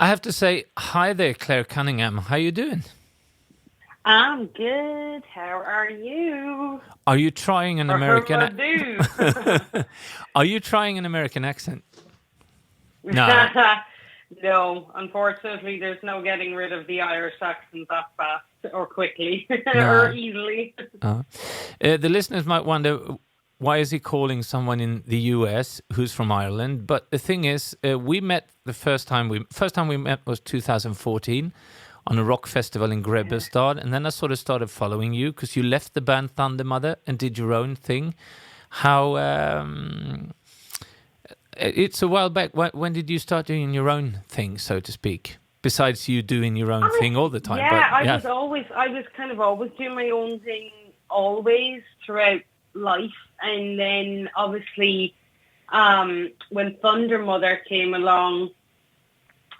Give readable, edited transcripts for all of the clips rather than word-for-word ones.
I have to say, hi there, Clare Cunningham. How you doing? I'm good. How are you? Are you trying an Or whom American? I do? Are you trying an American accent? No. No, unfortunately, there's no getting rid of the Irish accent that fast or quickly or No. easily. Uh, the listeners might wonder why is he calling someone in the US who's from Ireland? But the thing is, we met the first time we met was 2014 on a rock festival in Yeah. Grebbestad, and then I sort of started following you because you left the band Thunder Mother and did your own thing. How it's a while back. When did you start doing your own thing, so to speak? Besides you doing your own I, thing all the time, but yeah, yeah, I was kind of always doing my own thing always throughout life. And then obviously, when Thunder Mother came along,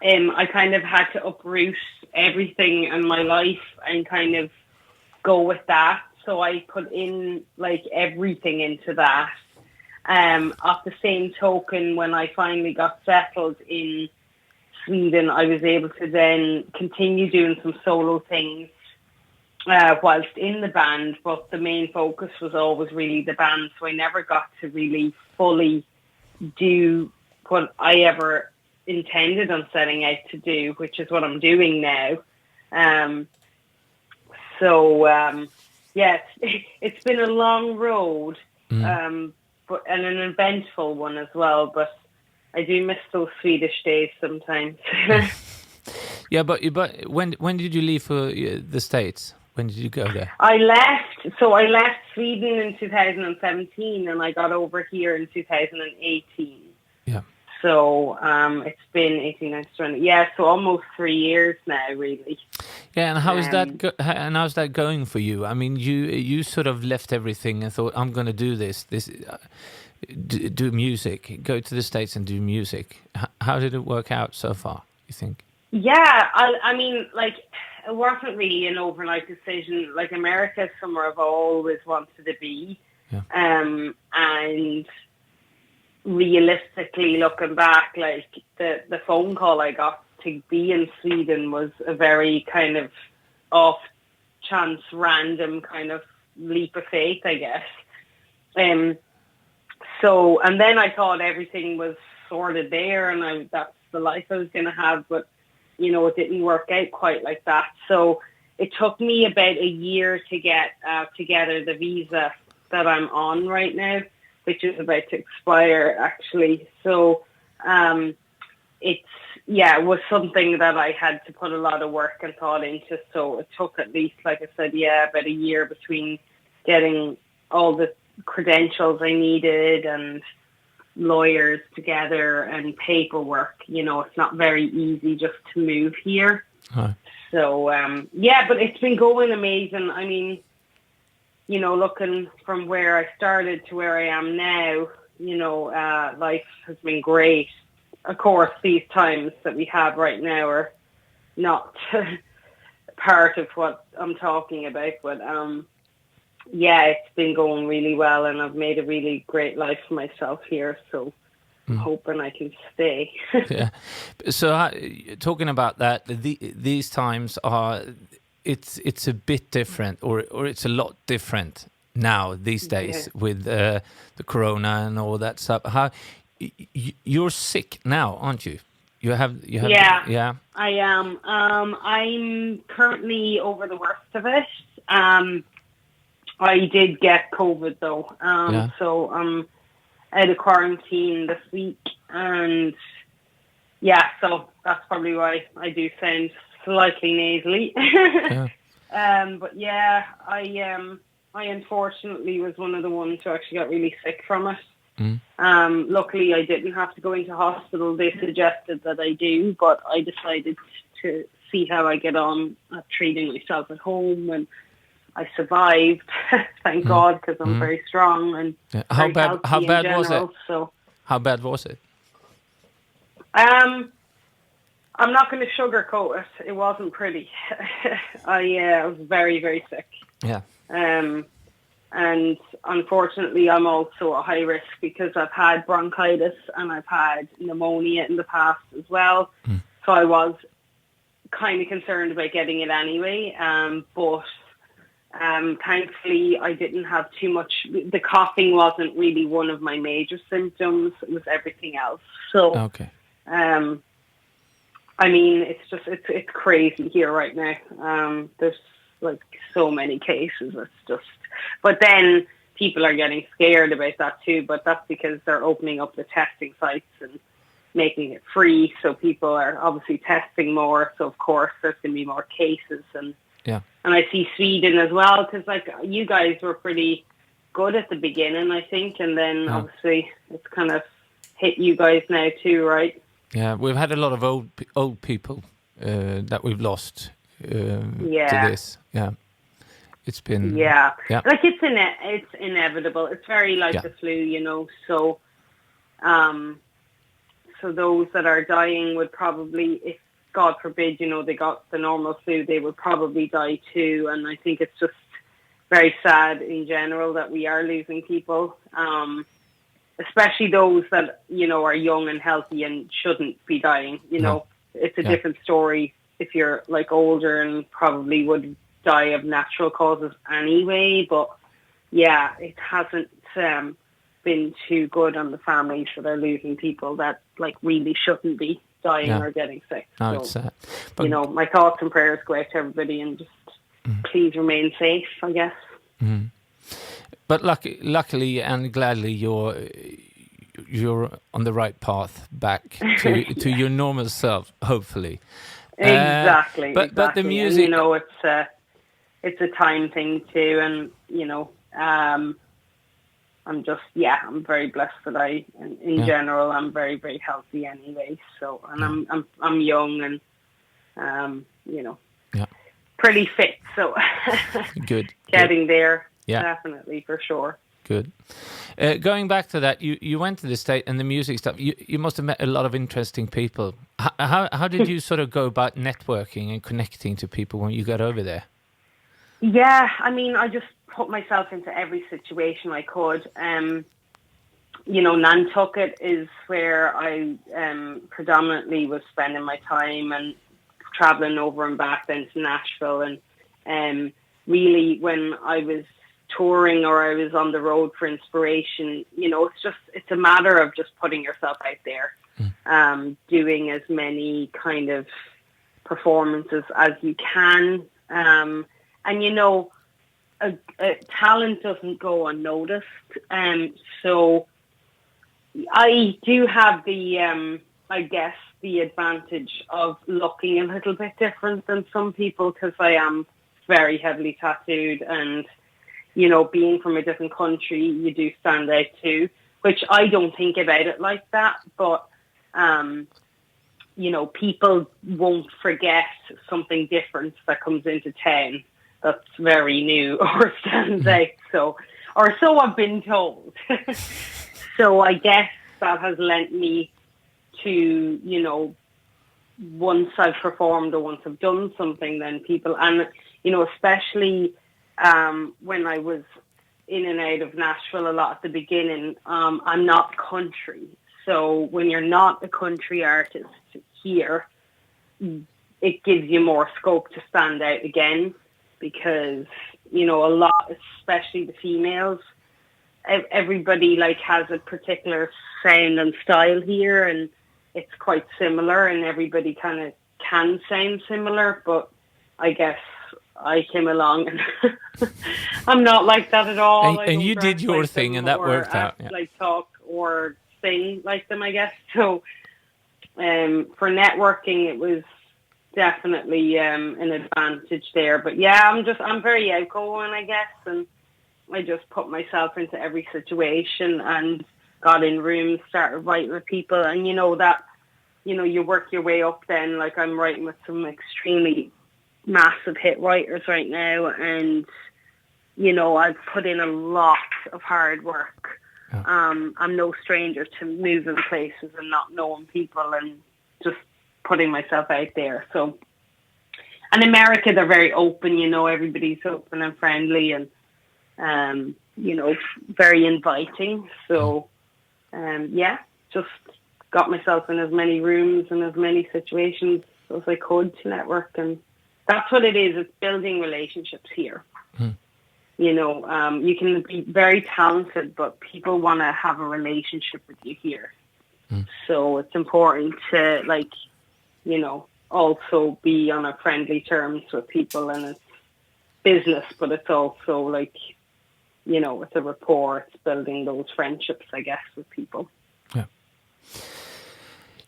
I kind of had to uproot everything in my life and kind of go with that. So I put in like everything into that. At the same token, when I finally got settled in Sweden, I was able to then continue doing some solo things whilst in the band, but the main focus was always really the band. So I never got to really fully do what I ever intended on setting out to do, which is what I'm doing now. Um, so yeah, it's been a long road, but and an eventful one as well. But I do miss those Swedish days sometimes. yeah. But when did you leave for the States? When did you go there? I left Sweden in 2017, and I got over here in 2018. Yeah. So it's been 18, 19, 20. Yeah, so almost 3 years now, really. Yeah, and how is that? Um, And how's that going for you? I mean, you sort of left everything and thought, I'm going to do this. Do music. Go to the States and do music. How did it work out so far? You think? yeah, I mean, like, it wasn't really an overnight decision. Like, America is somewhere I've always wanted to be. Yeah. And realistically, looking back, like, the phone call I got to be in Sweden was a very kind of off chance, random kind of leap of faith, I guess. Um, so, and then I thought everything was sorted there, and that's the life I was going to have, but it didn't work out quite like that. So it took me about a year to get together the visa that I'm on right now, which is about to expire actually. So it was something that I had to put a lot of work and thought into. So it took at least, like I said, about a year between getting all the credentials I needed and lawyers together and paperwork. It's not very easy just to move here. Huh. So, but it's been going amazing. I mean, looking from where I started to where I am now, life has been great. Of course, these times that we have right now are not part of what I'm talking about, but it's been going really well, and I've made a really great life for myself here. So I'm hoping I can stay. Yeah. So talking about that, these times are it's a bit different, or it's a lot different now these Yeah. days with the corona and all that stuff. How you're sick now, aren't you? You have Yeah, yeah. I am. I'm currently over the worst of it. I did get COVID though. Yeah. So I'm out of quarantine this week, and yeah, so that's probably why I do sound slightly nasally. Yeah. But yeah, I unfortunately was one of the ones who actually got really sick from it. Mm. Luckily, I didn't have to go into hospital. They suggested that I do, but I decided to see how I get on at treating myself at home, and I survived. Thank God, because I'm very strong and Yeah. very healthy How in bad was it? general. So, How bad was it? I'm not going to sugarcoat it. It wasn't pretty. I was very, very sick. Yeah. And unfortunately, I'm also a high risk because I've had bronchitis and I've had pneumonia in the past as well. So So I was kind of concerned about getting it anyway. But thankfully I didn't have too much. The coughing wasn't really one of my major symptoms. It was everything else. So, Okay. I mean, it's crazy here right now. There's like so many cases. But then people are getting scared about that too. But that's because they're opening up the testing sites and making it free. So people are obviously testing more. So of course there's going to be more cases. And I see Sweden as well, because like you guys were pretty good at the beginning, I think. And then obviously it's kind of hit you guys now too, right? Yeah, we've had a lot of old people that we've lost to this. Yeah, it's been like it's inevitable. It's very like the flu, you know. So, so those that are dying would probably, if God forbid, you know, they got the normal flu, they would probably die too. And I think it's just very sad in general that we are losing people. Especially those that, you know, are young and healthy and shouldn't be dying. You know, it's a different story if you're like older and probably would die of natural causes anyway. But yeah, it hasn't been too good on the families that are losing people that like really shouldn't be dying or getting sick. No, so, it's sad. But, you know, my thoughts and prayers go out to everybody, and just please remain safe, I guess. Mm. But luckily and gladly, you're on the right path back to your normal self, hopefully. Exactly. But the music, and, you know, it's a time thing too, and you know, I'm very blessed that in general, I'm very, very healthy anyway. So, and I'm young and you know, pretty fit. So, good. Getting there. Yeah, definitely, for sure. Good. Going back to that, you went to the States and the music stuff. You must have met a lot of interesting people. How did you sort of go about networking and connecting to people when you got over there? Yeah, I mean, I just put myself into every situation I could. You know, Nantucket is where I predominantly was spending my time, and traveling over and back then to Nashville. And really, when I was touring or I was on the road for inspiration, you know, it's a matter of just putting yourself out there, doing as many kind of performances as you can. And, you know, a talent doesn't go unnoticed. So I do have the, I guess, the advantage of looking a little bit different than some people, because I am very heavily tattooed, and you know, being from a different country, you do stand out too, which I don't think about it like that. But, you know, people won't forget something different that comes into town that's very new or stands out. So I've been told. So I guess that has lent me to, you know, once I've performed or once I've done something, then people, and, you know, especially when I was in and out of Nashville a lot at the beginning, I'm not country. So when you're not a country artist here, it gives you more scope to stand out again, because, you know, a lot, especially the females, everybody like has a particular sound and style here, and it's quite similar, and everybody kind of can sound similar, but I guess I came along and I'm not like that at all. And you did your like thing, and that worked out. Yeah. Like talk or sing like them, I guess. So for networking, it was definitely an advantage there. But yeah, I'm very outgoing, I guess, and I just put myself into every situation and got in rooms, started writing with people, and you know that, you know, you work your way up then. Like I'm writing with some extremely massive hit writers right now, and you know, I've put in a lot of hard work. I'm no stranger to moving places and not knowing people and just putting myself out there. So, and America, they're very open, you know, everybody's open and friendly, and you know, very inviting. So yeah, just got myself in as many rooms and as many situations as I could to network, and that's what it is. It's building relationships here. You know, you can be very talented, but people want to have a relationship with you here. So it's important to, like, you know, also be on a friendly terms with people, and it's business, but it's also like, you know, it's a rapport. It's building those friendships, I guess, with people. Yeah.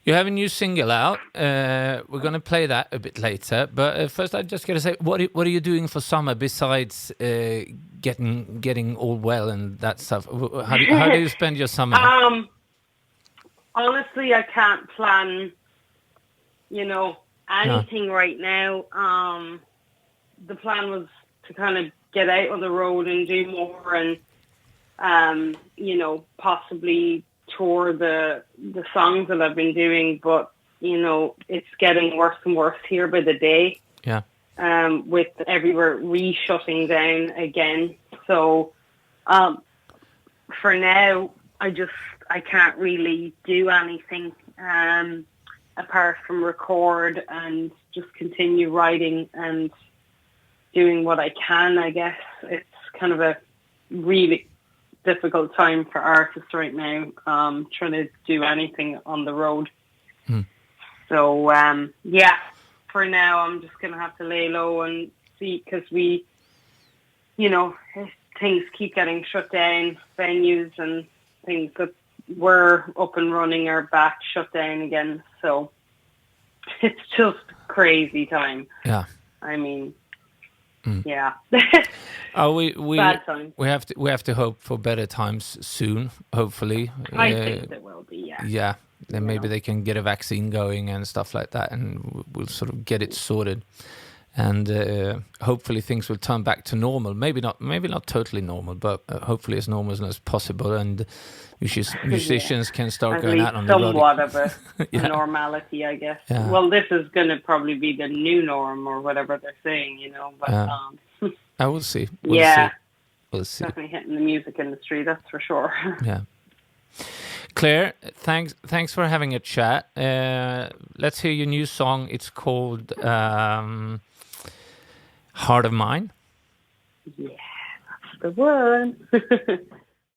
You have a new single out. We're going to play that a bit later. But first, I just got to say, what are you doing for summer besides getting all well and that stuff? How do you spend your summer? Honestly, I can't plan, you know, anything right now. The plan was to kind of get out on the road and do more, and you know, possibly tour the songs that I've been doing, but you know, it's getting worse and worse here by the day. Yeah. With everywhere shutting down again. So for now, I can't really do anything apart from record and just continue writing and doing what I can, I guess. It's kind of a really difficult time for artists right now, trying to do anything on the road. So, yeah, for now, I'm just going to have to lay low and see, because we, you know, things keep getting shut down, venues and things that were up and running are back shut down again. So it's just crazy time. Yeah. I mean, yeah. we Bad time. we have to hope for better times soon. Hopefully, I think there will be. Yeah. Yeah. Then maybe they can get a vaccine going and stuff like that, and we'll sort of get it sorted. And hopefully things will turn back to normal. Maybe not totally normal, but hopefully as normal as possible. And musicians can start going out on the road. Somewhat of a normality, I guess. Yeah. Well, this is going to probably be the new norm or whatever they're saying, you know. But I will see. We'll see. Definitely hitting the music industry, that's for sure. Yeah. Claire, thanks for having a chat. Let's hear your new song. It's called Heart of Mine. Yeah, that's the one.